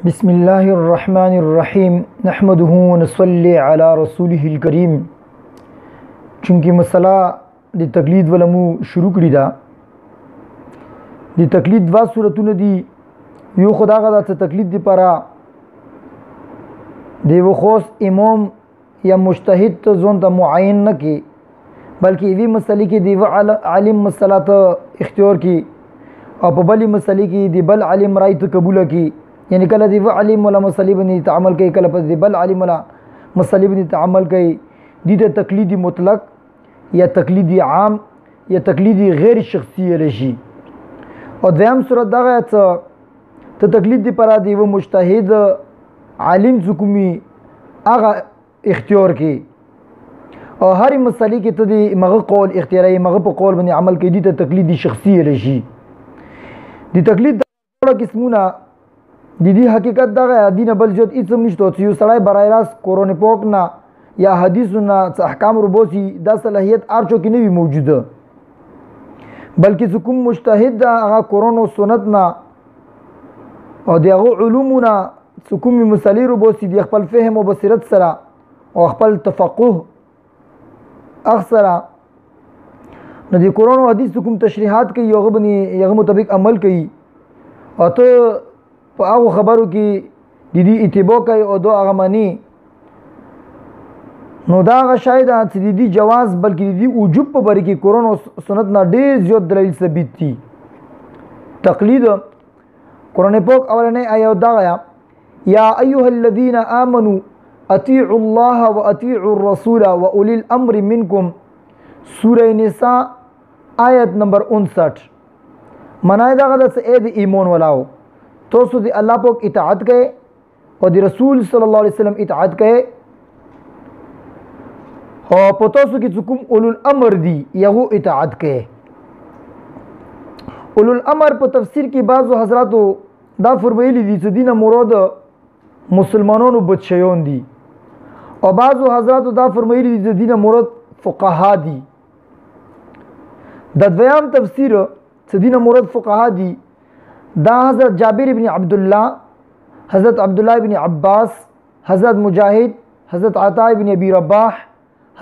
بسم الله الرحمن الرحیم نحمده ونصلي على رسوله الكريم. چونکہ مسئلہ دی تقلید ولمو شروع کړی دا دی تقلید دوا صورتونه دي. یو خدا غدا ته تقلید دی پرا دی و خاص امام یا مجتهد ته ځون ته معین نه کی بلکې وی مسلې کې دی عالم مسله ته اختیار کی او په بلی مسلې کې دی بل عالم رائے ته قبول کی. یعنی کله دی عالم ولا مسلې باندې تعامل کوي کله په دی بل عالم ولا مسلې باندې تعامل کوي. دي ته تقلیدی مطلق یا تقلیدی عام یا تقلیدی غیر شخصی رشي. او دویم صورت دغه ته تقلید دی پرا دی و مجتهد عالم حکومي هغه اختیار کی او هر مسلې کې ته دی مغه قول اختیاري مغه په قول باندې عمل کوي. دي ته تقلیدی شخصی رشي. دی تقلید د قسمونه دی حقیقت دغه دینه بل جوت هیڅ نشته چې یو سړی برای راست قرآن پاک نه یا حدیثونه احکام ربوسی دا صلاحیت ارچو کې نه وي موجوده بلکې کوم مجتهد دا هغه قرآن او سنت نه او دغه علومونه کوم مسلې ربوسی دی خپل فهم او بصیرت سره او خپل تفقه اخسره نو دی قرآن او حدیث کوم تشریحات کوي یغه مطابق عمل کوي او ته په هغه خبرو کې د دې اتباع کوي او دو هغه معنی نو دا هغه شاید چې د دې جواز بلکې د دې وجوب په باره کې قرآن او سنت نه ډېر زیات دلایل ثابت دي. تقلید قرآن پاک اولنۍ آیات دا یا ایها الذین آمنوا اطیعوا الله واطیعوا الرسول واولی الامر منکم. سوره نساء آیت نمبر 59. منای دا غدا چې اې د ایمان ولاو توسو دی اللہ پاک اطاعت کہے اور دی رسول صلی اللہ علیہ وسلم اطاعت کہے اور پتوسو کی چکم اولو الامر دی یغو اطاعت کہے. اولو الامر پر تفسیر کی بعض حضراتو دا فرمائلی دی چه دین مراد مسلمانانو بچیون دی اور بعض حضراتو دا فرمائلی دی چه دین مراد فقہا دی. دا دویام تفسیر چه دین مراد فقہا دی دا حضرت جابر بن عبداللہ حضرت عبداللہ بن عباس حضرت مجاہد حضرت عطا بن ابی رباح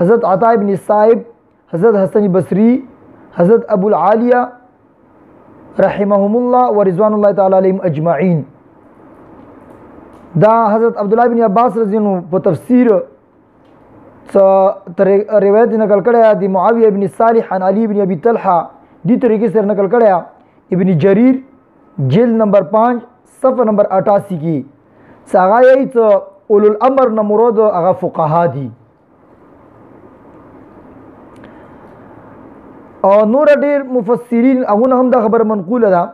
حضرت عطا بن صاحب حضرت حسن بصری حضرت ابو العالیہ رحمهم اللہ و رضوان اللہ تعالی علیہم اجمعین. دا حضرت عبداللہ بن عباس رضی اللہ عنہ په تفسیر روایت نقل کړی دی معاویہ بن صالح عن علی بن ابی طلحہ دی طریقے سے نقل کړی ابن جریر جلد نمبر 5 صفحہ نمبر 88 کی ساغایی تا اولو الامر نمراد اغا فقہا دی. اور نور دیر مفسرین اغون هم دا خبر منقول دا.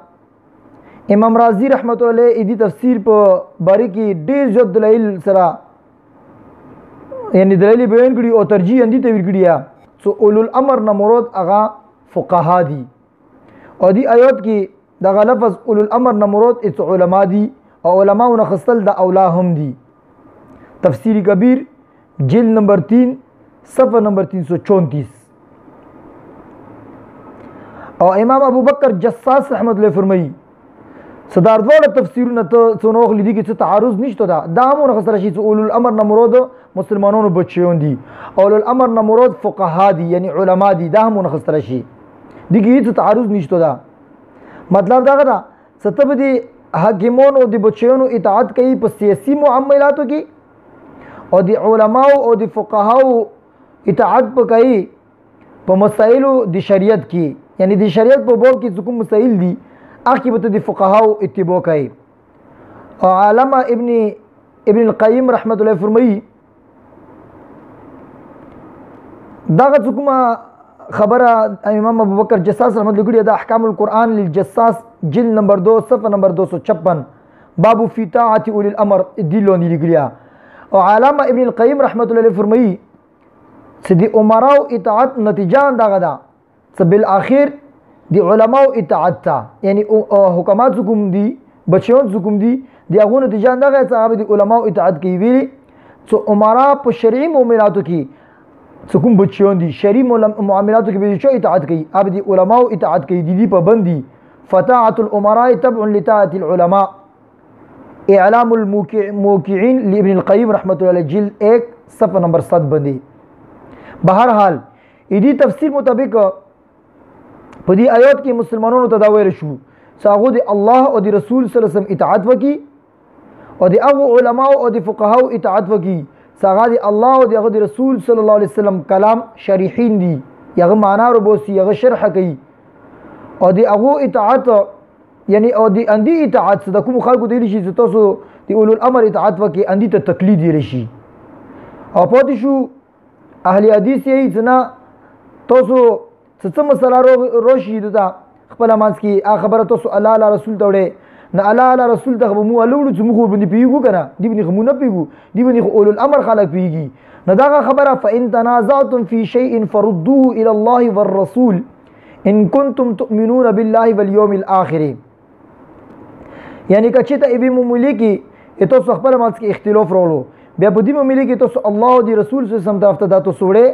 امام رازی رحمت اللہ علیہ ایدی تفسیر پا باری کی دیر زیاد دلائل سرا یعنی دلائل بیان کری اور ترجیح اندی تاویر کری سو اولو الامر نمراد اغا فقہا دی. اور دی آیات کی دا لفظ اولو الامر نمراد اس علماء دی او علماء نخصل دا اولا هم دی. تفسیر کبیر جلد نمبر 3 صفحہ نمبر 334. او امام ابو بکر جساس رحمت اللہ فرمائی صدار دوڑا تفسیرون سنوخ لیدی کی تعارض نشتو دا دامو نخصل شید اولو الامر نمراد مسلمانون بچیون دی اولو الامر نمراد فقہا دی یعنی علماء دی دامو نخصل شید دی کی تعارض نشتو دا. مطلب دا غدا ستب دی حاکمون او دی بچیونو اطاعت کئی پا سیاسی معاملاتو کی او دی علماء او دی فقہاو اطاعت پا کئی پا مسائلو دی شریعت کی یعنی دی شریعت پا بول کی سکم مسائل دی آخی بتا دی فقہاو اتباع کئی. اور علامہ ابن القیم رحمت اللہ فرمائی دا غد سکم خبر امام ابو بکر جساس رحمت اللہ گڑی دا احکام القرآن للجساس جلد نمبر 2 صفحہ نمبر 256 باب فی طاعت اولی الامر دلون دی گڑیا. اور علامہ ابن القیم رحمت اللہ فرمائی دی عمراء اطاعت نتیجان دا غدا بالآخر دی علماء اطاعت تا یعنی حکمات حکم دی بچیون حکم دی اغو نتیجان دا غدا صحابہ دی علماء اطاعت کی ویلی سو عمراء پا شرعی معاملاتو کی سکون بچیون دی شرعی معاملاتو کی بیچو اطاعت کی اب دی علماء اطاعت کی دی پابندی فطاعت العمراء تبع لطاعت العلماء اعلام الموقعین لابن القیم رحمۃ اللہ علیہ جلد 1 صفحہ نمبر 7 باندې. بہرحال دې تفسیر مطابق په دې آیات کې مسلمانانو ته دا ویل شو چې هغه د الله او د رسول صلی الله علیه وسلم اطاعت وکړي او د هغه علماء او د فقهاو اطاعت وکړي چې هغه د الله او د رسول صلی الله علیه وسلم کلام شارحین دي، هغه معنا ربوسی، هغه شرح کوي او د هغه اطاعت یعنی او د اندی اطاعت د کوم خلکو دی شي چې تاسو د اولو الامر اطاعت وکړي اندی ته تقلید ویل شي. او پاتې شو اهل حدیث یې چې نه تاسو څه مسله روشي دا خپل مانس کې خبره تاسو الله علی رسول ته وړي نه الله علی رسول ته مو الوړو چې موږ باندې پیګو کنه دی باندې خو نه پیګو دی باندې اولو الامر خلک پیږي نه دا خبره. فإن تنازعتم في شيء فردوه إلى الله والرسول إن كنتم تؤمنون بالله واليوم الآخر. یعنی که چې ته ابي مملي کې تاسو خپل مانس کې اختلاف راولو بیا په دې مملي کې تاسو الله او د رسول صلی الله علیه وسلم طرف ته دا تاسو وړي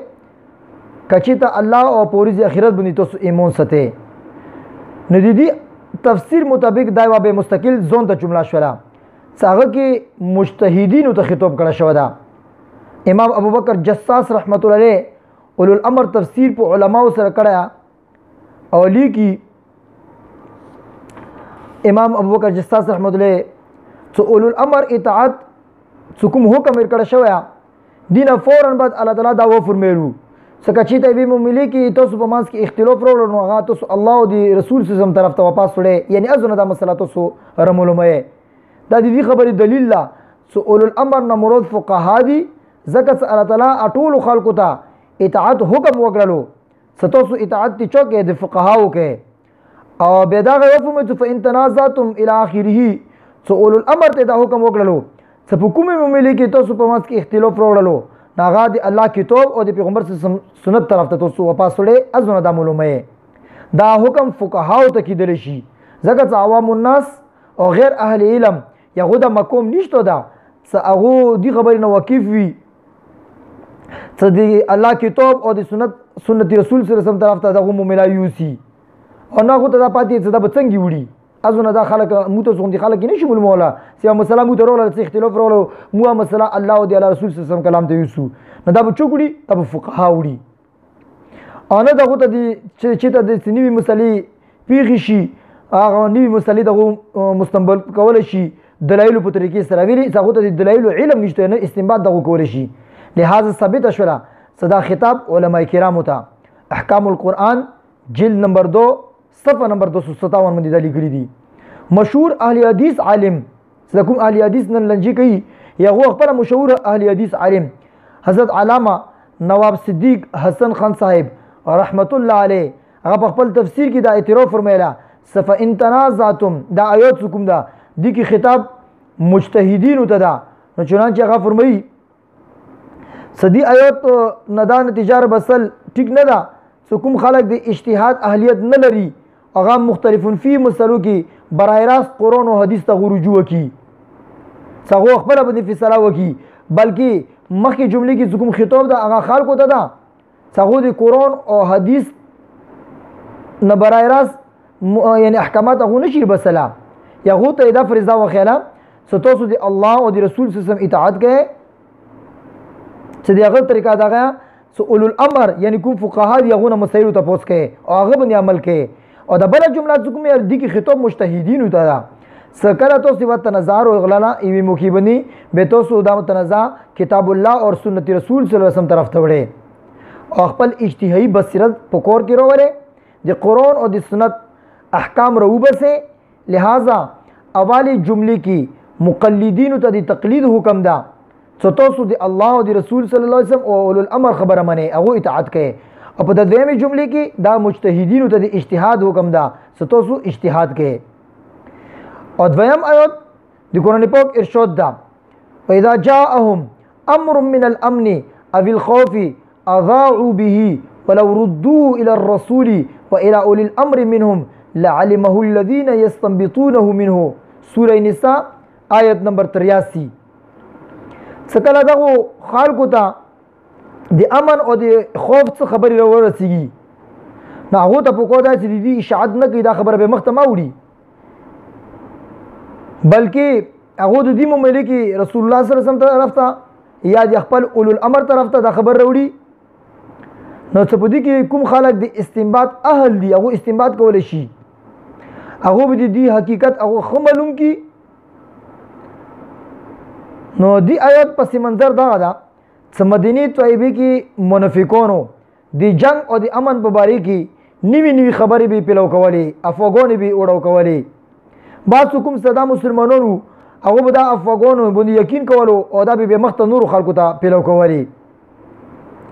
کچې ته الله او پوریز اخرت باندې تاسو ایمان ساتئ. نو د دې تفسیر مطابق دا یوه مستقل ځون ته جمله شوله چې هغه کې مجتهدینو ته خطاب کړی شوی ده. امام ابوبکر جساس رحمت الله علیه اولو الامر تفسیر په علماو سره کړی او لیکي امام ابوبکر جساس رحمت الله علیه چې اولو الامر اطاعت چې کوم حکم ورکړی شوی دینه فوراً بعد الله تعالی دا وفرمیلو څکه چې ته به مملي کې تاسو په مانس کې اختلاف راوړل نو هغه تاسو الله او د رسول صلی الله علیه وسلم طرف ته واپس وړئ، یعنی ازونه دا مسله تاسو رمولمئ. دا د دې خبرې دلیل ده چې اولو الامر نه مراد فقها دي ځکه چې الله تعالی ټولو خلکو ته اطاعت حکم وکړلو چې تاسو اطاعت تی چوکې د فقهاو کې او بیا دا وفرمایي چې فإن تنازعتم إلى آخره چې اولو الامر ته دا حکم وکړلو چې په کومې مملي کې تاسو په مانس کې اختلاف راوړلو هغه د الله کتاب او د پیغمبر سنت طرف ته تاسو واپس وړئ ازونه دا معلومه. دا حکم فقهاو ته کیدلی شي ځکه چې عوام الناس او غیر اهل علم یغه د مقام نشته ده چې هغه دې خبرې نه واقف وي چې د الله کتاب او د سنت رسول صلی الله علیه وسلم طرف ته دغه مملا یوسی او نه خو ته دا پاتې چې دا به څنګه وړي ازونه دا خلک مو ته څنګه خلک نشي مولا سیا مسله مو درول چې اختلاف راولو مو مسله الله او د الله رسول صلی الله علیه وسلم کلام ته یوسو نه دا به چوکړي دا به فقها وړي انا دغه ته چې ته د سنوي مسلې پیغی شي هغه نوی مسلې دغه مستنبط کول شي دلایل په طریقې سره ویلي هغه ته د دلایل علم نشته نه استنباط دغه کول شي. لہذا ثابت شولا صدا خطاب علماء کرام ته احکام القرآن جلد نمبر 2 صفحه نمبر 257 باندې دا لیکلي دي. مشهور اهل حدیث عالم چې کوم اهل حدیث نن لنجي کوي یغه خپل مشهور اهل حدیث عالم حضرت علامه نواب صدیق حسن خان صاحب رحمت الله علیه هغه خپل تفسیر کې دا اعتراف فرمایلا صفه ان تنازعتم دا آیات کوم دا دي کې خطاب مجتهدین ته دا نو چنانچه هغه فرمایي صدی آیات ندا نتیجه بسل ټیک نه دا کوم خلک د اجتهاد اهلیت نه لري هغه مختلفون فی مسلو کې برای راست قرآن او حدیث ته رجوع کی څنګه خپل باندې فیصله وکي بلکې مخکې جملې کې کوم خطاب دا هغه خلکو ته دا څنګه د قرآن او حدیث نه برای راست یعنی احکامات هغه نشي بسلا یغه ته دا فرضا وخیلا ستاسو د الله او د رسول صلی الله علیه وسلم اطاعت کوي چې دغه طریقه دا اولو الامر یعنی کوم فقها دی هغه مسایل ته پوس کوي او هغه باندې عمل کوي او د بل جمله کوم یې د کی خطاب مجتهدین ته دا سکره تو سی تنازع او اغلالا ایوی مخی بنی به تو سودا تنازع کتاب الله اور سنت رسول صلی الله علیه وسلم طرف ته وړي او خپل اجتهادي بصیرت پکور کې وروره د قرآن او د سنت احکام روبسه. لہذا اوالی جملې کې مقلدین ته د تقلید حکم دا ستاسو د الله او د رسول صلی الله علیه وسلم او اولو الامر خبره منه هغه اطاعت کوي او په د دویمه جملې کې دا مجتهدین ته د اجتهاد حکم دا ستاسو اجتهاد کوي. او دویم آیات د قرآن پاک ارشاد دا واذا جاءهم امر من الامن او الخوف اضاعوا به ولو ردوه الى الرسول والى اولي الامر منهم لعلمه الذين يستنبطونه منه. سوره نساء آیت نمبر 83. سکله دغه خلکو ته د امن او د خوف څخه خبرې راورسیږي نو هغه ته په کومه چې د اشاعت نه کوي دا خبره به مخته ما وړي بلکې هغه د دې معاملې کې رسول الله صلی الله علیه وسلم طرف ته یا د خپل اولو الامر طرف ته دا خبر راوړي. نو څه په دې کې کوم خلک د استنباط اهل دي هغه استنباط کولی شي، هغه به د دې حقیقت هغه ښه معلوم کړي. نو دی آیات پس منظر دغه ده چې مدینه طیبه کې منافقانو د جنگ او د امن په باره کې نوي خبرې به پیلو کولې، افواګانې به وړو کولې. بعض کوم صدا مسلمانانو هغه به دا افواګانو باندې یقین کولو او دا به مخته نور خلکو ته پیلو کولې،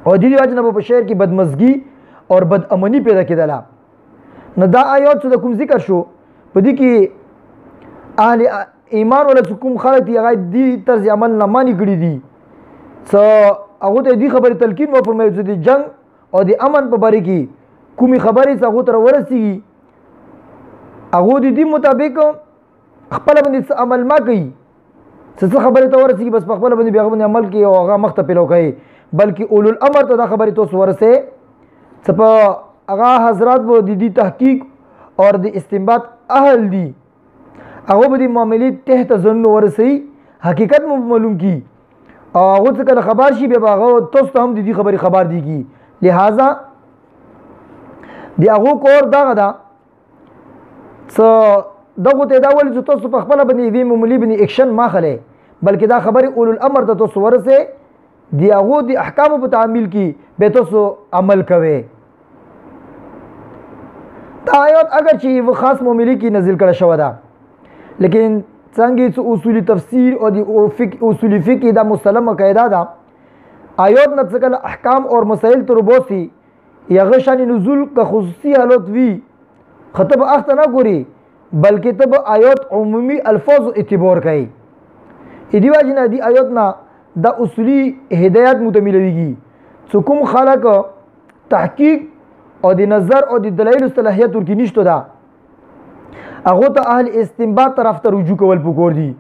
او د دې وجه نه په شهر کې بدمزګي او بد امني پیدا کېدله. نو دا آیات چې کوم ذکر شو په دې کې اهل ایمان ولا کوم خلک دی هغه دې طرز عمل نه مانی کړي دي، څه هغه ته دې خبرې تلقین و فرمایي چې د جنگ او د امن په باره کې کومې خبرې چې هغه تر ورسیږي هغه د دې مطابق خپل باندې عمل ما کوي، څه خبرې ته ورسیږي بس په خپل باندې بیا باندې عمل کوي او هغه مخ ته پیلو کوي، بلکې اولو الامر ته دا خبرې تاسو ورسه څه په هغه حضرات به د دې تحقیق او د استنباط اهل دي، هغه به د معاملې تحت ظن ورسي حقیقت معلوم کی او هغه څه کله خبر شي بیا هغه تاسو ته هم د دې خبرې خبر دیږي. لہذا دی هغه کور دغه ده څه دغه ته دا ول چې تاسو په خپل باندې وی معاملې باندې اکشن ما خله، بلکې دا خبرې اولو الامر ته تاسو ورسه دی هغه د احکام په تعمیل کې به تاسو عمل کوئ. دا آیات اگر چې و خاص معاملې کې نازل کړه شوی ده، لیکن څنګه چې اصول تفسیر او د اصول فقه دا مسلمه قاعده ده، آیات نه څکل احکام اور مسائل تر بوسی یا غشان نزول کا خصوصی حالت وی خطب اخت نه ګوري، بلکې تب آیات عمومی الفاظ اعتبار کوي. ادي واجنه دی آیات نه دا اصولی هدایت متملويږي چې کوم خلق تحقیق او د نظر او د دلایل صلاحیت ورکی نشته ده هغه ته اهل استنباط طرف ته رجوع کول پکور دي،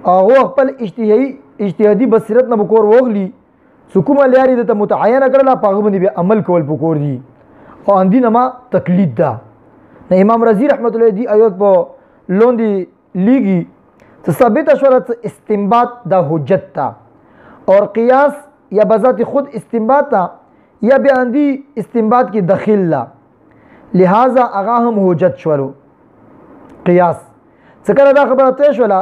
هغه خپل اجتهادي بصیرت نه پکور وغلی کومه لارې د ته متعینه کړله په هغه باندې بیا عمل کول پکور دي او اندی نما تقلید ده. نه امام رضی رحمت الله دی آیات په لوندې لیږي چې ثابته شوه چې استنباط دا حجت ته اور قیاس یا بذات خود استنباط ته یا بیا اندی استنباط کې دخیل لا، لہذا هغه هم حجت شولو. قیاس څه کله دا خبره ته شوله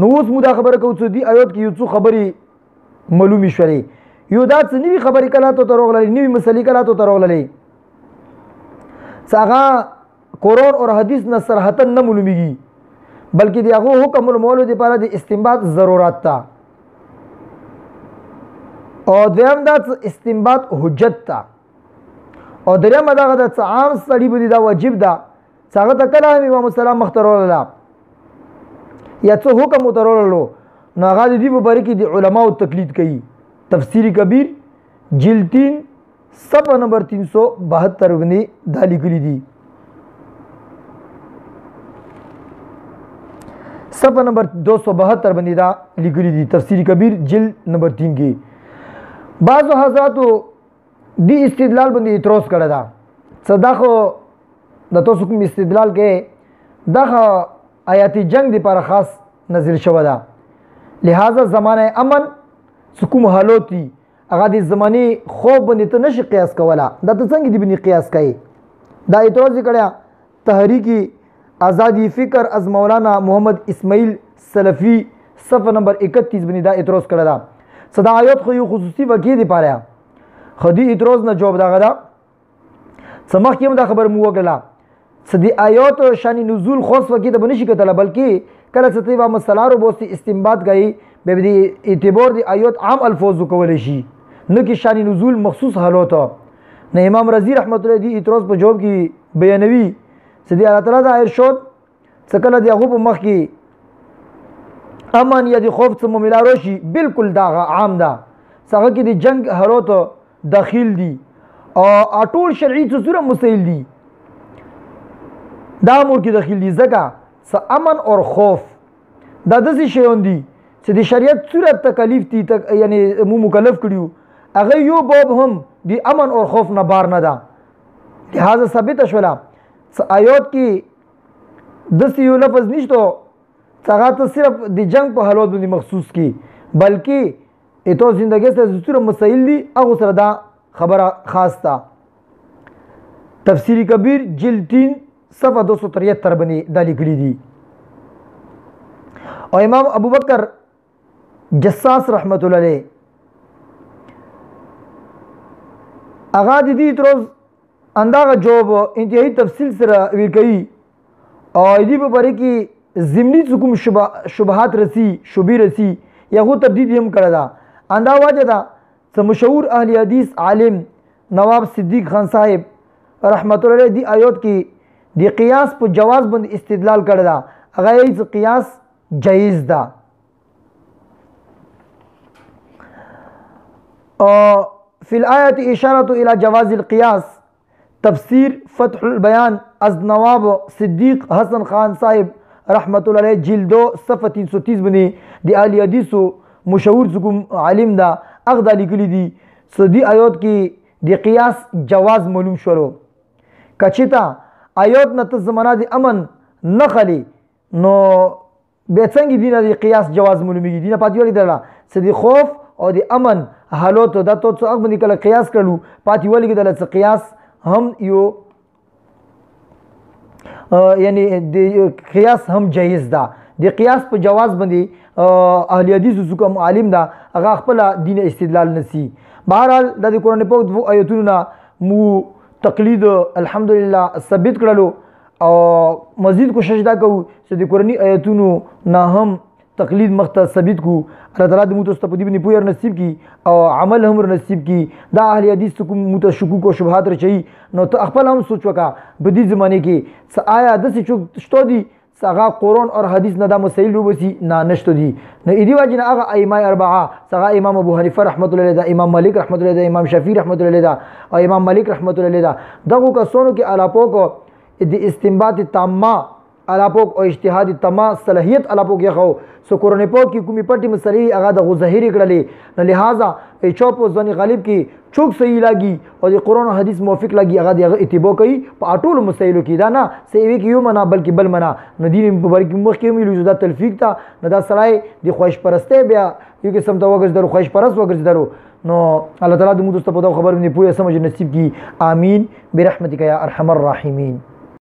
نو اوس مو دا خبره کوو چې دی آیات کې یو څو خبرې معلومې شولې، یو دا څه نوي خبرې کله ته راغللې، نوي مسلې کله ته راغللې چې هغه قرآن اور حدیث نه صراحتا نه معلومیږي، بلکې د هغه حکم المولو لپاره د استنباط ضرورت تا، او دویم دا استنباط حجت تا، او دریم دا غدا چې عام سړي بده دا واجب ده چې هغه ته کله امام السلام مختارول یا څه حکم مترولو نو هغه د دې په باره کې د علماو تقلید کوي. تفسیر کبیر جلد 3 صفحه نمبر 372 باندې دا لیکلي دي، صفحه نمبر 272 باندې دا لیکلي دي تفسیر کبیر جلد نمبر 3 کې. بعض حضراتو دی استدلال باندې اعتراض کړی دا څه دا خو د تاسو کوم استدلال کې دا آیات جنگ دی پر خاص نازل شوه ده، لہذا زمانه امن کوم حالات دي هغه د زماني خوب باندې ته نشي قیاس کوله، دا ته څنګه دی باندې قیاس کوي. دا اعتراض کړیا تحریکی آزادی فکر از مولانا محمد اسماعیل سلفی صفحه نمبر 31 باندې دا اعتراض کړی دا صدا آیات خو یو خصوصي وکیل دی پاره خدي اعتراض نه جواب دا غدا سمخ کیم دا خبر مو وکړه صدی آیات شان نزول خاص وکیل ته بنشي کتل، بلکې کله ستې با مسلارو بوستي استنباط کوي به دې اعتبار دی آیات عام الفاظ کول شي نه کې شان نزول مخصوص حالات. نه امام رضی رحمت الله دی اعتراض په جواب کې بیانوي صدی الله تعالی دا ارشاد څکله دی هغه په مخ کې امن یا دی خوف څه ملارو شي بالکل دا عام ده څنګه کې دی جنگ حالات داخل دي او ټول شرعي څه مسائل دي دا امور کې داخل دي ځکه امن اور خوف دا داسې شیان دي چې د شریعت صورت تکلیف دي یعنی مو مکلف کړیو هغه یو باب هم دی امن اور خوف نه بار نه ده، لہذا ثابت شولا آیات کې داسې یو لفظ نشته هغه ته صرف د جنگ په حالات باندې مخصوص کی بلکې ایتو زندگی سره زسوره مسائل دي هغه سره دا خبره خاص تا تفسیری کبیر جلد 3 صفحه 273 باندې دا لیکلي دي او امام ابو بکر جساس رحمت الله علیه هغه د دې تروز انداغه جواب انتهایی تفصیل سره ویل کوي او دې په باره کې ضمني کوم شبهات رسی شبهه رسی یغه تردید هم کړه دا اندا واجه دا څه مشهور اهل حدیث عالم نواب صدیق خان صاحب رحمت الله علیه دی آیات کې دی قیاس په جواز باندې استدلال کړه دا هغه یې قیاس جایز ده فی الآیات اشارة الى جواز القیاس تفسیر فتح البیان از نواب صدیق حسن خان صاحب رحمت الله علیه جلد 2 صفحه 330 باندې د اهل حدیثو مشهور کوم عالم دا اغدا لیکلی دي سدی آیات کې د قیاس جواز معلوم شولو کچتا آیات نه زمانہ د امن نخلی نو به څنګه دینه د قیاس جواز معلومیږي دینه پاتې ولې درلا سدي خوف او د امن حالات د تو څو باندې کله قیاس کړلو پاتې ولې د قیاس هم یو یعنی د قیاس هم جایز ده د قیاس په جواز باندې اهل حدیث کوم عالم دا هغه خپل دین استدلال نسی بهرحال د قرآن پاک دو آیاتونو مو تقلید الحمدلله ثابت کړلو او مزید کوشش دا کوو چې د قرآنی آیاتونو نه هم تقلید مخته ثابت کو الله تعالی د متستفدی باندې پوهر نصیب کی او عمل هم نصیب کی دا اهل حدیث کوم متشکوک او شبهات رچي نو ته خپل هم سوچ وکا په دې زمانه کې س آیا د څه شتو دي سغه قرآن اور حدیث نه دا مسائل روبسي نه نشته دي نو ایدی واجنه هغه ائمه اربعه سغه امام ابو حنیفه رحمت الله علیه امام مالک رحمت الله علیه امام شافعی رحمت الله علیه او امام مالک رحمت الله علیه دغه کسونو کې علاپو کو د استنباط تامه علاپوک او اجتهاد تما صلاحیت علاپوک یې خو سو قرآن پاک کې کومې پټې مسلې هغه د ظاهري کړلې نو لہذا چوپ ځنی غالب کې چوک صحیح لاګي او د قرآن او حدیث موافق لاګي هغه دغه اتباع کوي په ټولو مسایلو کې دا نه سوي کې یو منا بلکې بل منا نو دین په بر کې مخ کې ویلو دا تلفیق تا نه دا سړی د خواهش پرسته بیا یو قسم ته وګرځ درو خواهش پرست وګرځ درو نو الله تعالی د مو دوست په خبر باندې پوهه سمجھ نصیب کی آمین برحمتک یا ارحم الراحمین